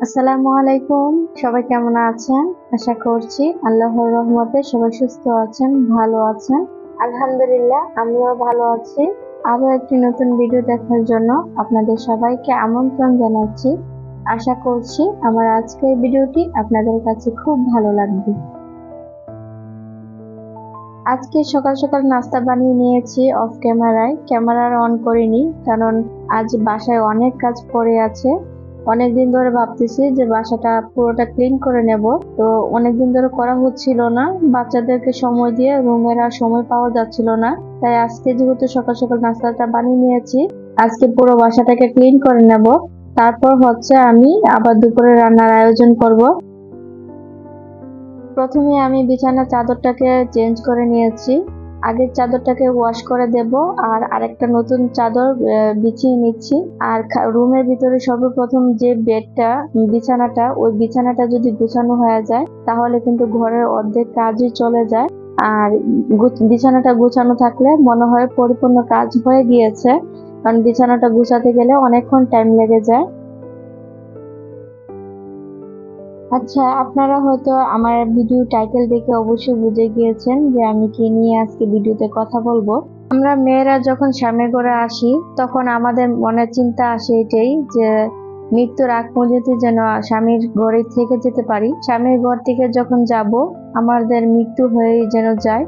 আসসালামু আলাইকুম। সবাই কেমন আছেন? আশা করছি আল্লাহর রহমতে সবাই সুস্থ আছেন, ভালো আছেন। আলহামদুলিল্লাহ, আমিও ভালো আছি। আরো একটি নতুন ভিডিও দেখার জন্য আপনাদের সবাইকে আমন্ত্রণ জানাচ্ছি। আশা করছি আমার আজকের ভিডিওটি আপনাদের কাছে খুব ভালো লাগবে। আজকে সকাল সকাল নাস্তা বানিয়ে নিয়েছি অফ ক্যামেরায়, ক্যামেরা অন করিনি কারণ আজ বাসায় অনেক কাজ পড়ে আছে। অনেকদিন ধরে ভাবতেছি যে বাসাটা পুরোটা ক্লিন করে নেব, তো অনেকদিন ধরে করা হচ্ছিল না। বাচ্চাদেরকে সময় দিয়ে রুমের আর সময় পাওয়া যাচ্ছিল না, তাই আজকে যেহেতু সকাল সকাল নাস্তাটা বানিয়ে নিয়েছি, আজকে পুরো বাসাটাকে ক্লিন করে নেব। তারপর হচ্ছে আমি আবার দুপুরে রান্নার আয়োজন করব। প্রথমে আমি বিছানার চাদরটাকে চেঞ্জ করে নিয়েছি। আগের চাদরটাকে ওয়াশ করে দেব আর আরেকটা নতুন চাদর বিছিয়ে নিচ্ছি। আর রুমের ভিতরে সর্বপ্রথম যে বেডটা, বিছানাটা, ওই বিছানাটা যদি গুছানো হয়ে যায় তাহলে কিন্তু ঘরের অর্ধেক কাজই চলে যায়। আর বিছানাটা গুছানো থাকলে মনে হয় পরিপূর্ণ কাজ হয়ে গিয়েছে, কারণ বিছানাটা গুছাতে গেলে অনেকক্ষণ টাইম লেগে যায়। আচ্ছা, আপনারা হয়তো আমার ভিডিও টাইটেল দেখে অবশ্যই বুঝে গিয়েছেন যে আমি কি নিয়ে আজকে ভিডিওতে কথা বলবো। আমরা মেয়েরা যখন স্বামীর ঘরে আসি তখন আমাদের মনে চিন্তা আসে এটাই যে মৃত্যুর আগ পর্যন্ত যেন স্বামীর ঘরে থেকে যেতে পারি। স্বামীর ঘর থেকে যখন যাব আমাদের মৃত্যু হয়ে যেন যায়।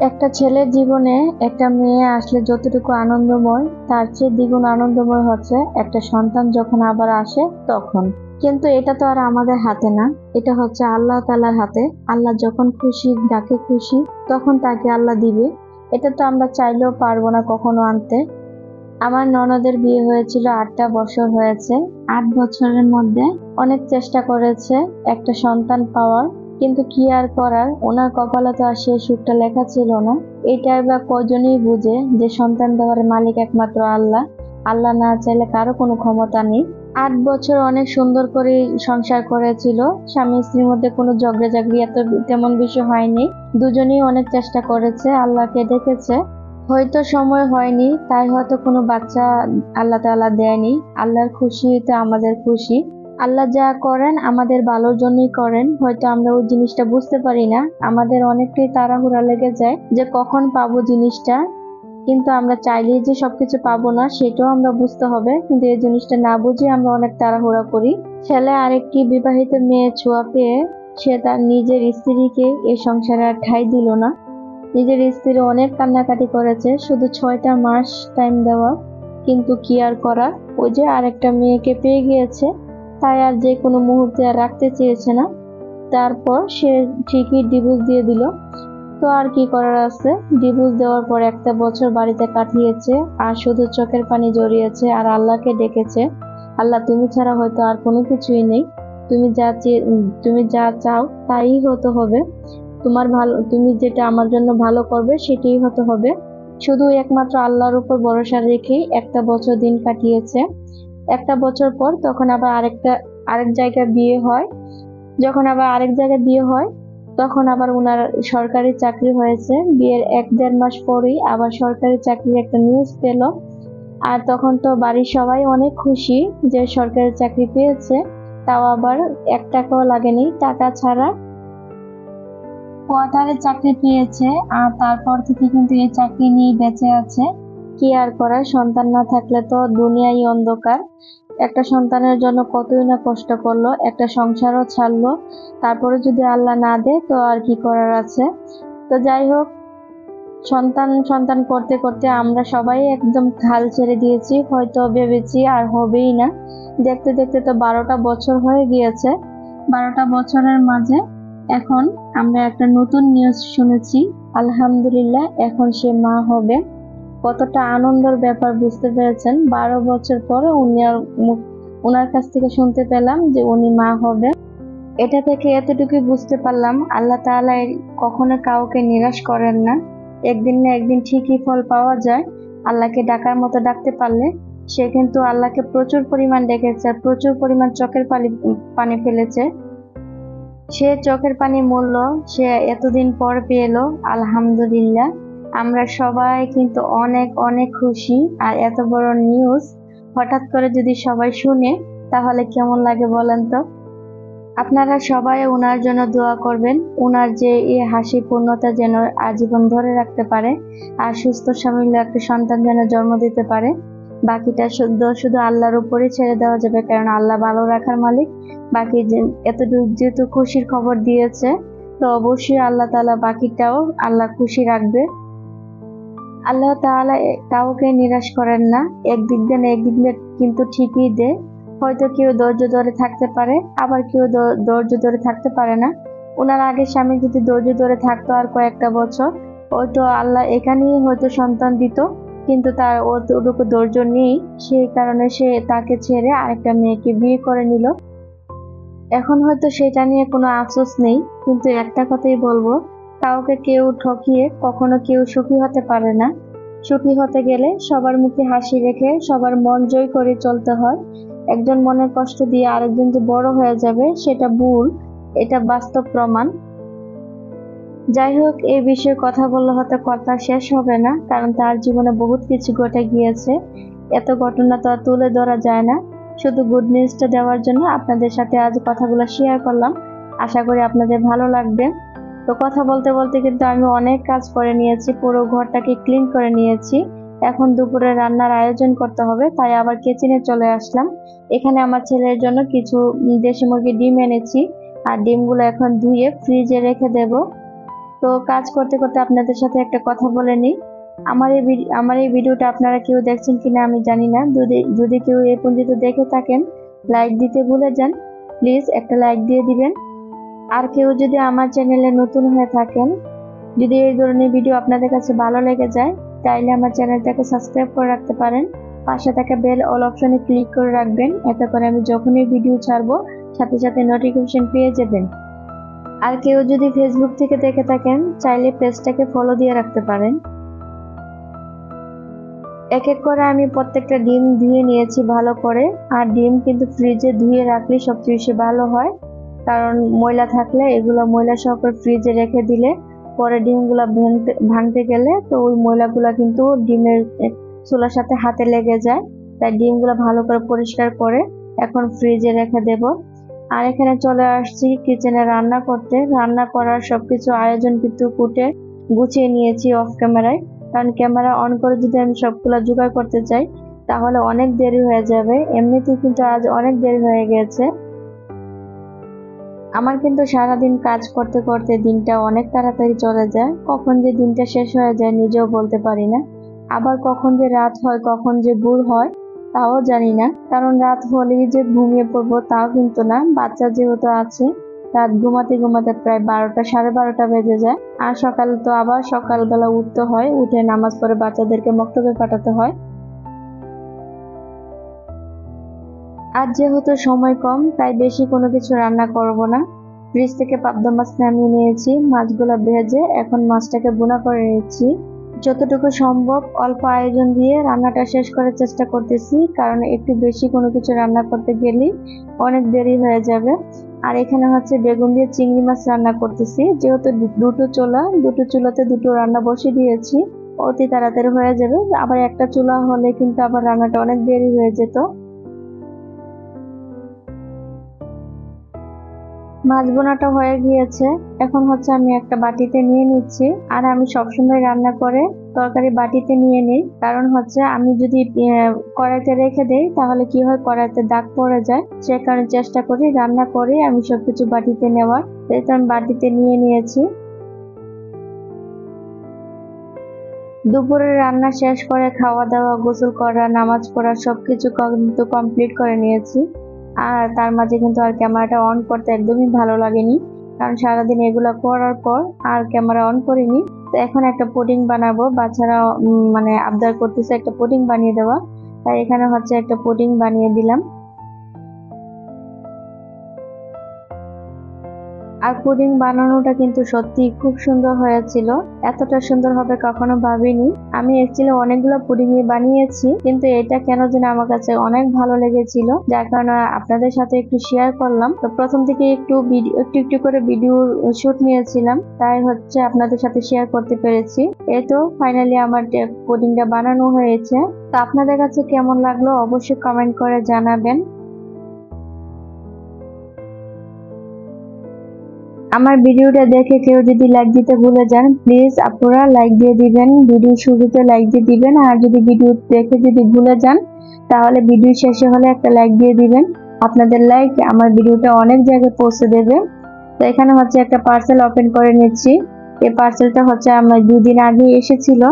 একটা ছেলের জীবনে একটা মেয়ে আসলে যতটুকু আনন্দময়, তার চেয়ে দ্বিগুণ আনন্দময় হচ্ছে একটা সন্তান যখন আবার আসে তখন। কিন্তু এটা তো আর আমাদের হাতে না, এটা হচ্ছে আল্লাহ তাআলার হাতে। আল্লাহ যখন খুশি, যাকে খুশি তখন তাকে আল্লাহ দিবে। এটা তো আমরা চাইলেও পারবো না কখনো আনতে। আমার ননদের বিয়ে হয়েছিল 8টা বছর হয়েছে। 8 বছরের মধ্যে অনেক চেষ্টা করেছে একটা সন্তান পাওয়ার, কিন্তু কি আর করার, ওনার কপালে তো আর সেই সুখটা লেখা ছিল না। এটাই বা কজনই বুঝে যে সন্তান দেওয়ার মালিক একমাত্র আল্লাহ। আল্লাহ না চাইলে কারো কোনো ক্ষমতা নেই। 8 বছর অনেক সুন্দর করে সংসার করেছিল। স্বামী স্ত্রীর মধ্যে কোনো ঝগড়াঝাগড়ি এত তেমন বিষয় হয়নি। দুজনেই অনেক চেষ্টা করেছে, আল্লাহকে ডেকেছে। হয়তো সময় হয়নি, তাই হয়তো কোনো বাচ্চা আল্লাহ তাআলা দেয়নি। আল্লাহর খুশিতে আমাদের খুশি। আল্লাহ যা করেন আমাদের ভালোর জন্যই করেন। হয়তো আমরা ওই জিনিসটা বুঝতে পারি না, আমাদের অনেকটাই তাড়াহুড়া লেগে যায় যে কখন পাবো জিনিসটা। কিন্তু আমরা চাইলেই যে সবকিছু পাবো না সেটাও আমরা বুঝতে হবে, কিন্তু এই জিনিসটা না বুঝে আমরা অনেক তাড়াহুড়া করি। ছেলে আরেকটি বিবাহিত মেয়ে ছোঁয়া পেয়ে সে তার নিজের স্ত্রীকে এই সংসারে আর ঠাঁই দিল না। নিজের স্ত্রী অনেক কান্নাকাটি করেছে, শুধু 6টা মাস টাইম দেওয়া, কিন্তু কি আর করার, ওই যে আরেকটা মেয়েকে পেয়ে গিয়েছে, তাই আর যে কোনো মুহূর্তে আর রাখতে চেয়েছে না। তারপর সে ঠিকই ডিভোর্স দিয়ে দিল। তো আর কি করার আছে, ডিভোর্স দেওয়ার পর একটা বছর বাড়িতে কাটিয়েছে আর শুধু চোখের পানি জড়িয়েছে আর আল্লাহকে ডেকেছে, আল্লাহ তুমি ছাড়া হয়তো আর কোনো কিছুই নেই। তুমি যা চাও তাই হতে হবে। তোমার ভালো, তুমি যেটা আমার জন্য ভালো করবে সেটাই হতে হবে। শুধু একমাত্র আল্লাহর উপর ভরসা রেখেই একটা বছর দিন কাটিয়েছে। একটা বছর পর তখন আবার আরেক জায়গায় বিয়ে হয়। যখন আবার আরেক জায়গায় বিয়ে হয় তখন আবার উনার সরকারি চাকরি হয়েছে। বিয়ের 1-1.5 মাস পরেই আবার সরকারি চাকরির একটা নিউজ পেল। আর তখন তো বাড়ির সবাই অনেক খুশি যে সরকারি চাকরি পেয়েছে, তাও আবার 1 টাকাও লাগেনি, টাকা ছাড়া কোয়ার্টারে চাকরি পেয়েছে। আর তারপর থেকে কিন্তু এই চাকরি নিয়ে বেঁচে আছে। কি আর করার, সন্তান না থাকলে তো দুনিয়াই অন্ধকার। একটা সন্তানের জন্য কতই না কষ্ট করলো, একটা সংসারও ছাড়লো। তারপরে যদি আল্লাহ না দেয় তো আর কি করার আছে। তো যাই হোক, সন্তান সন্তান করতে করতে আমরা সবাই একদম হাল ছেড়ে দিয়েছি, হয়তো ভেবেছি আর হবেই না। দেখতে দেখতে তো 12টা বছর হয়ে গিয়েছে। 12টা বছরের মাঝে এখন আমরা একটা নতুন নিউজ শুনেছি। আলহামদুলিল্লাহ, এখন সে মা হবে। কতটা আনন্দের ব্যাপার বুঝতে পেরেছেন? 12 বছর পরে উনার কাছ থেকে শুনতে পেলাম যে উনি মা হবে। এটা থেকে এতটুকুই বুঝতে পারলাম আল্লাহ তাআলা কখনো কাউকে নিরাশ করেন না। একদিন না একদিন ঠিকই ফল পাওয়া যায়। আল্লাহকে ডাকার মতো ডাকতে পারলে। সে কিন্তু আল্লাহকে প্রচুর পরিমাণ ডেকেছে, প্রচুর পরিমাণ চোখের পানি ফেলেছে। সে চোখের পানি মূল্য সে এতদিন পর পেলো। আলহামদুলিল্লাহ, আমরা সবাই কিন্তু অনেক অনেক খুশি। আর এত বড় নিউজ হঠাৎ করে যদি সবাই শুনে তাহলে কেমন লাগে বলেন তো? আপনারা সবাই ওনার জন্য দোয়া করবেন, ওনার যে এই হাসি পূর্ণতা যেন আজীবন ধরে রাখতে পারে, আর সুস্থ স্বাভাবিক একটা সন্তান যেন জন্ম দিতে পারে। বাকিটা শুধু শুধু আল্লাহর উপরে ছেড়ে দেওয়া যাবে, কারণ আল্লাহ ভালো রাখার মালিক। বাকি এতটুকু যেহেতু খুশির খবর দিয়েছে, তো অবশ্যই আল্লাহ তাআলা বাকিটাও আল্লাহ খুশি রাখবে। আল্লাহ তাআলা কাউকে নিরাশ করেন না, একদিক দিয়ে না একদিক দিয়ে কিন্তু ঠিকই দেয়। হয়তো কেউ ধৈর্য ধরে থাকতে পারে, আবার কেউ ধৈর্য ধরে থাকতে পারে না। ওনার আগের স্বামী যদি ধৈর্য ধরে থাকতো আর কয়েকটা বছর, হয়তো আল্লাহ এখানেই হয়তো সন্তান দিত, কিন্তু তার অতটুকু ধৈর্য নেই, সেই কারণে সে তাকে ছেড়ে আরেকটা মেয়েকে বিয়ে করে নিল। এখন হয়তো সেটা নিয়ে কোনো আফসোস নেই, কিন্তু একটা কথাই বলবো, কাউকে কেউ ঠকিয়ে কখনো কেউ সুখী হতে পারে না। সুখী হতে গেলে সবার মুখে হাসি রেখে সবার মন জয় করে চলতে হয়। একজন মনের কষ্ট দিয়ে আরেকজন যে বড় হয়ে যাবে সেটা ভুল, এটা বাস্তব প্রমাণ। যাই হোক, এই বিষয়ে কথা বললে হয়তো কথা শেষ হবে না, কারণ তার জীবনে বহুত কিছু ঘটে গিয়েছে। এত ঘটনা তো আর তুলে ধরা যায় না। শুধু গুড নিউজটা দেওয়ার জন্য আপনাদের সাথে আজ কথাগুলো শেয়ার করলাম। আশা করি আপনাদের ভালো লাগবে। তো কথা বলতে বলতে কিন্তু আমি অনেক কাজ করে নিয়েছি, পুরো ঘরটাকে ক্লিন করে নিয়েছি। এখন দুপুরে রান্নার আয়োজন করতে হবে, তাই আবার কিচেনে চলে আসলাম। এখানে আমার ছেলের জন্য কিছু দেশি মুরগির ডিম এনেছি, আর ডিমগুলো এখন ধুয়ে ফ্রিজে রেখে দেব। তো কাজ করতে করতে আপনাদের সাথে একটা কথা বলে নিই। আমার এই ভিডিওটা আপনারা কেউ দেখছেন কিনা আমি জানি না। যদি কেউ এই পর্যন্ত দেখে থাকেন, লাইক দিতে ভুলে যান, প্লিজ একটা লাইক দিয়ে দিবেন। আর কেউ যদি আমার চ্যানেলে নতুন হয়ে থাকেন, যদি এই ধরনের ভিডিও আপনাদের কাছে ভালো লেগে যায়, তাইলে আমার চ্যানেলটাকে সাবস্ক্রাইব করে রাখতে পারেন। পাশে থাকা বেল অল অপশনে ক্লিক করে রাখবেন, এতে করে আমি যখনই ভিডিও ছাড়বো সাথে সাথে নোটিফিকেশন পেয়ে যাবেন। আর কেউ যদি ফেসবুক থেকে দেখে থাকেন, চাইলে পেজটাকে ফলো দিয়ে রাখতে পারেন। এক এক করে আমি প্রত্যেকটা ডিম ধুয়ে নিয়েছি ভালো করে। আর ডিম কিন্তু ফ্রিজে ধুয়ে রাখলে সবচেয়ে বেশি ভালো হয়, কারণ ময়লা থাকলে এগুলো ময়লা সহকারে ফ্রিজে রেখে দিলে পরে ডিমগুলো ভাঙতে গেলে তো ওই ময়লাগুলা কিন্তু ডিমের চুলার সাথে হাতে লেগে যায়। তাই ডিমগুলো ভালো করে পরিষ্কার করে এখন ফ্রিজে রেখে দেব। আর এখানে চলে আসছি কিচেনে রান্না করতে। রান্না করার সবকিছু আয়োজন কিন্তু গুছিয়ে নিয়েছি অফ ক্যামেরায়, কারণ ক্যামেরা অন করে যদি আমি সবগুলা জোগাড় করতে চাই তাহলে অনেক দেরি হয়ে যাবে। এমনিতেই কিন্তু আজ অনেক দেরি হয়ে গেছে। আমার কিন্তু সারাদিন কাজ করতে করতে দিনটা অনেক তাড়াতাড়ি চলে যায়, কখন যে দিনটা শেষ হয়ে যায় নিজেও বলতে পারি না। আবার কখন যে রাত হয়, কখন যে ভোর হয় তাও জানি না, কারণ রাত হলেই যে ঘুমিয়ে পড়বো তাও কিন্তু না। বাচ্চা যেহেতু আছে, রাত ঘুমাতে ঘুমাতে প্রায় 12টা 12:30 বেজে যায়। আর সকালে তো আবার সকালবেলা উঠতে হয়, উঠে নামাজ পড়ে বাচ্চাদেরকে মক্তবে পাঠাতে হয়। আজ যেহেতু সময় কম, তাই বেশি কোনো কিছু রান্না করব না। ফ্রিজ থেকে পাবদা মাছ নামিয়ে নিয়েছি, মাছগুলো ভেজে এখন মাছটাকে ভুনা করে নিচ্ছি। যতটুকু সম্ভব অল্প আয়োজন দিয়ে রান্নাটা শেষ করার চেষ্টা করতেছি, কারণ একটু বেশি কোনো কিছু রান্না করতে গেলেই অনেক দেরি হয়ে যাবে। আর এখানে হচ্ছে বেগুন দিয়ে চিংড়ি মাছ রান্না করতেছি, যেহেতু দুটো চুলাতে দুটো রান্না বসিয়ে দিয়েছি, অতি তাড়াতাড়ি হয়ে যাবে। আবার একটা চুলা হলে কিন্তু আবার রান্নাটা অনেক দেরি হয়ে যেত। মাছ বোনাটা হয়ে গিয়েছে, এখন হচ্ছে আমি একটা বাটিতে নিয়ে নিচ্ছি। আর আমি সবসময় রান্না করে তরকারি বাটিতে নিয়ে নিই, কারণ হচ্ছে আমি যদি কড়াইতে রেখে দেই তাহলে কি হয়, কড়াইতে দাগ পড়ে যায়। সে কারণে চেষ্টা করি রান্না করে আমি সবকিছু বাটিতে নেওয়ার, তাই তো আমি বাটিতে নিয়ে নিয়েছি। দুপুরে রান্না শেষ করে খাওয়া দাওয়া, গোসল করা, নামাজ পড়া সবকিছু কিন্তু কমপ্লিট করে নিয়েছি। আর তার মাঝে কিন্তু আর ক্যামেরাটা অন করতে একদমই ভালো লাগেনি, কারণ সারাদিন এগুলো করার পর আর ক্যামেরা অন করিনি। তো এখন একটা পুডিং বানাবো, বাচ্চারা মানে আবদার করতেছে একটা পুডিং বানিয়ে দেওয়া, তাই এখানে হচ্ছে একটা পুডিং বানিয়ে দিলাম। আর পুডিং বানানোটা কিন্তু সত্যি খুব সুন্দর হয়েছিল, এতটা সুন্দর হবে কখনো ভাবিনি। আমি অ্যাকচুয়ালি অনেকগুলো পুডিং বানিয়েছি, কিন্তু এটা কেন যেন আমার কাছে অনেক ভালো লেগেছিল, যার কারণে আপনাদের সাথে একটু শেয়ার করলাম। তো প্রথম থেকে একটু একটু করে ভিডিও শুট নিয়েছিলাম, তাই হচ্ছে আপনাদের সাথে শেয়ার করতে পেরেছি। এই তো ফাইনালি আমার পুডিংটা বানানো হয়েছে। তো আপনাদের কাছে কেমন লাগলো অবশ্যই কমেন্ট করে জানাবেন। আমার ভিডিওটা দেখে কেউ যদি লাইক দিতে ভুলে যান, প্লিজ আপনারা লাইক দিয়ে দিবেন, ভিডিও শুরুতে লাইক দিয়ে দিবেন। আর যদি ভিডিও দেখে যদি ভুলে যান, তাহলে ভিডিও শেষে হলে একটা লাইক দিয়ে দিবেন। আপনাদের লাইক আমার ভিডিওটা অনেক জায়গায় পৌঁছে দেবে। তো এখানে হচ্ছে একটা পার্সেল ওপেন করে নিচ্ছি। এই পার্সেলটা হচ্ছে আমার 2 দিন আগে এসেছিল,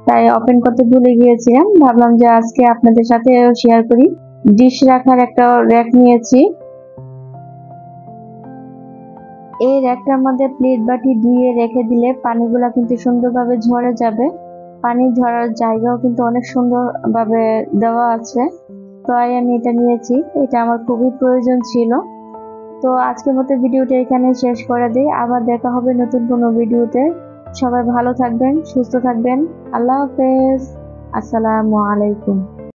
তাই ওপেন করতে ভুলে গিয়েছিলাম। ভাবলাম যে আজকে আপনাদের সাথে শেয়ার করি। ডিশ রাখার একটা র্যাক নিয়েছি। এই র্যাকটার মধ্যে প্লেট বাটি ধুয়ে রেখে দিলে পানিগুলা কিন্তু সুন্দরভাবে ঝরে যাবে। পানি ঝরার জায়গাও কিন্তু অনেক সুন্দরভাবে দেওয়া আছে। তো আমি এটা নিয়েছি, এটা আমার খুবই প্রয়োজন ছিল। তো আজকের মতো ভিডিওটা এখানে শেষ করে দিই। আবার দেখা হবে নতুন কোনো ভিডিওতে। সবাই ভালো থাকবেন, সুস্থ থাকবেন। আল্লাহ হাফেজ। আসসালামু আলাইকুম।